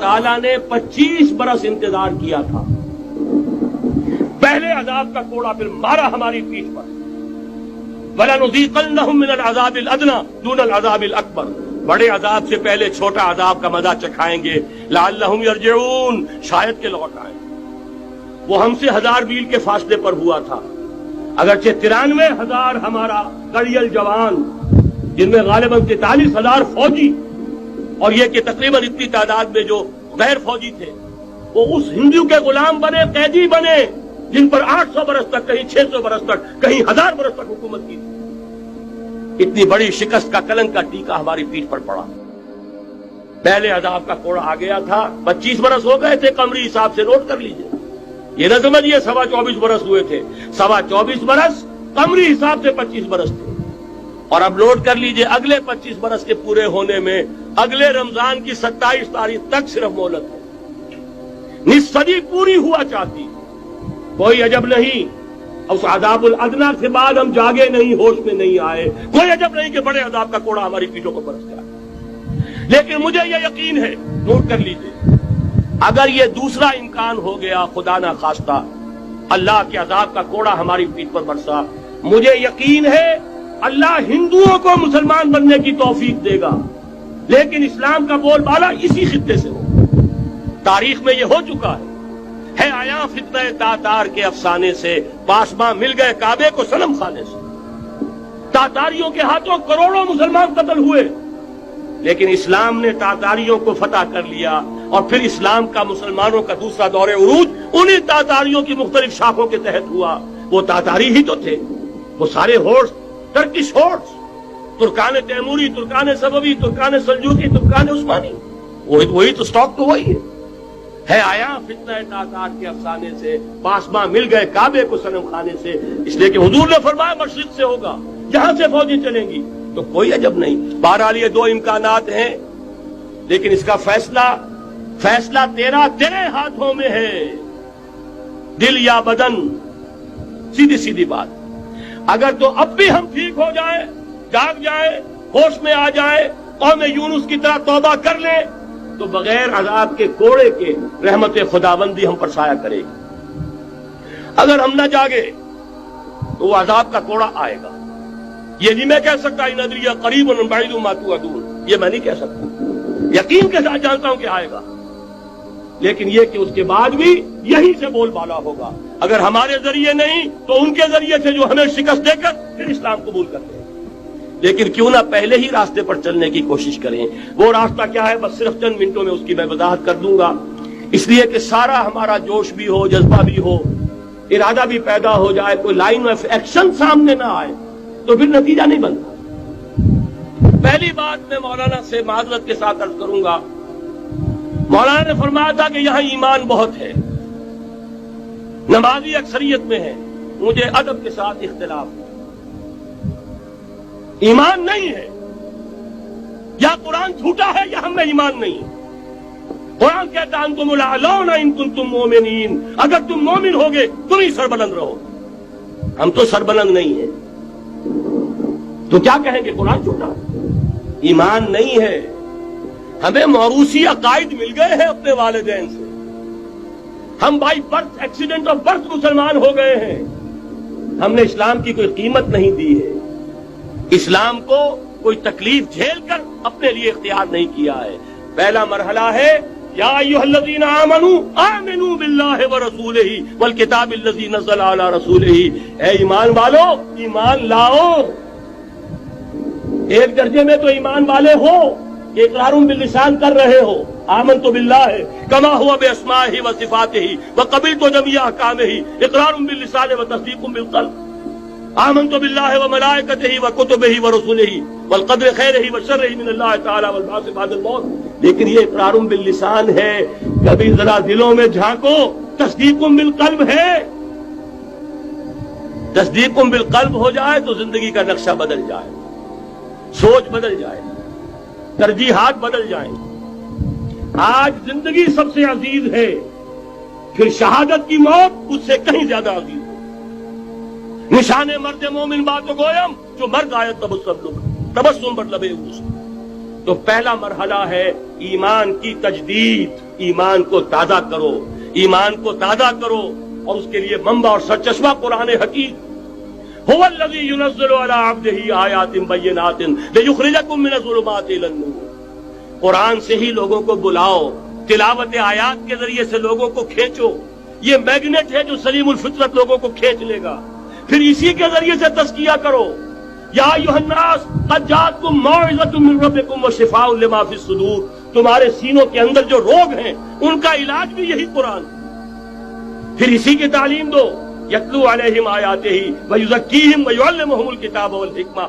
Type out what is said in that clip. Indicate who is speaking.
Speaker 1: تعالیٰ نے 25 برس انتظار کیا تھا. پہلے عذاب کا کوڑا پھر مارا ہماری پیٹھ پر. وَلَنُذِيقَنَّهُم مِّنَ الْعَذَابِ الْأَدْنَىٰ دُونَ الْعَذَابِ الْأَكْبَرِ. بڑے عذاب سے پہلے چھوٹا عذاب کا مزہ چکھائیں گے. لَعَلَّهُمْ يَرْجِعُونَ شاید کہ لوٹ آئیں. وہ ہم سے 1000 میل کے فاصلے پر ہوا تھا. اگرچہ 93,000 ہمارا قریل جوان، جن میں غالباً 43,000 فوجی، اور یہ کہ تقریباً اتنی تعداد میں جو غیر فوجی تھے، وہ اس ہندو کے غلام بنے، قیدی بنے، جن پر 800 برس تک، کہیں 600 برس تک، کہیں 1000 برس تک حکومت کی تھی. اتنی بڑی شکست کا کلنک کا ٹیکا ہماری پیٹھ پر پڑا. پہلے عذاب کا کوڑا آ گیا تھا. 25 برس ہو گئے تھے قمری حساب سے، نوٹ کر لیجئے. یہ نہ سمجھیے 24.25 برس ہوئے تھے. 24.25 برس قمری حساب سے 25 برس تھے. اور اب نوٹ کر لیجئے اگلے 25 برس کے پورے ہونے میں اگلے رمضان کی 27 تاریخ تک صرف مہلت ہے. نصف صدی پوری ہوا چاہتی. کوئی عجب نہیں اس عذاب الادنا کے بعد ہم جاگے نہیں، ہوش میں نہیں آئے. کوئی عجب نہیں کہ بڑے عذاب کا کوڑا ہماری پیٹھوں کو برس گیا. لیکن مجھے یہ یقین ہے، نوٹ کر لیجئے، اگر یہ دوسرا امکان ہو گیا، خدا نہ خواستہ اللہ کے عذاب کا کوڑا ہماری پیٹھ پر برسا، مجھے یقین ہے اللہ ہندوؤں کو مسلمان بننے کی توفیق دے گا. لیکن اسلام کا بول بالا اسی خطے سے ہو. تاریخ میں یہ ہو چکا ہے آیا فتنہ تاتار کے افسانے سے، پاسباں مل گئے کعبے کو صنم خانے سے. تاتاریوں کے ہاتھوں کروڑوں مسلمان قتل ہوئے، لیکن اسلام نے تاتاریوں کو فتح کر لیا. اور پھر اسلام کا مسلمانوں کا دوسرا دور عروج انہی تاتاریوں کی مختلف شاخوں کے تحت ہوا. وہ تاتاری ہی تو تھے، وہ سارے ہورس، ٹرکش ہورس، ترکان تیموری، ترکان صفوی، ترکان سلجوقی، ترکان عثمانی، وہی تو سٹاک تو وہی ہے آیا فتنہ تاتار کے افسانے سے، پاسباں مل گئے کعبے کو صنم خانے سے. اس لیے کہ حضور نے فرمایا مشرق سے ہوگا، جہاں سے فوجیں چلیں گی. تو کوئی عجب نہیں. بہرحال یہ 2 امکانات ہیں، لیکن اس کا فیصلہ تیرے ہاتھوں میں ہے. دل یا بدن، سیدھی بات. اگر تو اب بھی ہم ٹھیک ہو جائیں، جاگ جائیں، ہوش میں آ جائیں، قوم یونس کی طرح توبہ کر لیں، تو بغیر عذاب کے کوڑے کے رحمت خداوندی ہم پر سایہ کرے گی. اگر ہم نہ جاگے تو وہ عذاب کا کوڑا آئے گا. یہ نہیں میں کہہ سکتا ان ادری قریب بعید ما توعدون، یہ میں نہیں کہہ سکتا. یقین کے ساتھ جانتا ہوں کہ آئے گا، لیکن یہ کہ اس کے بعد بھی یہی سے بول بالا ہوگا. اگر ہمارے ذریعے نہیں تو ان کے ذریعے سے جو ہمیں شکست دے کر پھر اسلام قبول کرتے ہیں. لیکن کیوں نہ پہلے ہی راستے پر چلنے کی کوشش کریں. وہ راستہ کیا ہے، بس صرف چند منٹوں میں اس کی میں وضاحت کر دوں گا، اس لیے کہ سارا ہمارا جوش بھی ہو، جذبہ بھی ہو، ارادہ بھی پیدا ہو جائے، کوئی لائن آف ایکشن سامنے نہ آئے تو پھر نتیجہ نہیں بنتا. پہلی بات میں مولانا سے معذرت کے ساتھ عرض کروں گا. مولانا نے فرمایا تھا کہ یہاں ایمان بہت ہے، نمازی اکثریت میں ہے. مجھے ادب کے ساتھ اختلاف ہے. ایمان نہیں ہے، یا قرآن جھوٹا ہے یا ہم میں ایمان نہیں ہے. قرآن کہتا ہے انتم الاعلون ان کنتم مومنین، اگر تم مومن ہوگے تم ہی سربلند رہو. ہم تو سربلند نہیں ہیں، تو کیا کہیں گے قرآن جھوٹا؟ ایمان نہیں ہے. ہمیں موروثی عقائد مل گئے ہیں اپنے والدین سے. ہم by birth, accident of birth مسلمان ہو گئے ہیں. ہم نے اسلام کی کوئی قیمت نہیں دی ہے. اسلام کو کوئی تکلیف جھیل کر اپنے لیے اختیار نہیں کیا ہے. پہلا مرحلہ ہے یا ایھا الذین آمنوا آمنوا باللہ ورسولہ والکتاب الذی نزل علی رسولہ. اے ایمان والو ایمان لاؤ. ایک درجے میں تو ایمان والے ہو کہ اقرار باللسان کر رہے ہو، آمنت باللہ کما ہوا باسمائہ وصفاتہ وقبلت جمیع احکامہ، اقرار باللسان وتصدیق بالقلب. آمنت باللہ وملائکتہ وکتبہ ورسلہ والقدر خیرہ وشرہ من اللہ تعالی والبعث بعد الموت. لیکن یہ اقرار باللسان ہے، کبھی ذرا دلوں میں جھانکو. تصدیق بالقلب ہے. تصدیق بالقلب ہو جائے تو زندگی کا نقشہ بدل جائے، سوچ بدل جائے، ترجیحات بدل جائیں. آج زندگی سب سے عزیز ہے، پھر شہادت کی موت اس سے کہیں زیادہ عزیز ہے. نشان مرد مومن بات گویم جو مرد آیت تبسم بر لبے اوس. تو پہلا مرحلہ ہے ایمان کی تجدید، ایمان کو تازہ کرو، ایمان کو تازہ کرو، اور اس کے لیے منبع اور سرچشمہ قرآن حکیم۔ هو الذی ينزل علی عبدہ آیات بینات لیخرجکم من الظلمات الی النور۔ قرآن سے ہی لوگوں کو بلاؤ، تلاوت آیات کے ذریعے سے لوگوں کو کھینچو، یہ میگنیٹ ہے جو سلیم الفطرت لوگوں کو کھینچ لے گا، پھر اسی کے ذریعے سے تزکیہ کرو۔ یا ایھا الناس قد جاءتکم موعظۃ من ربکم وشفاء لما فی الصدور، تمہارے سینوں کے اندر جو روگ ہیں ان کا علاج بھی یہی قرآن، پھر اسی کی تعلیم دو۔ یتلو علیہم آیاتہ ویزکیہم ویعلمہم الکتاب والحکمہ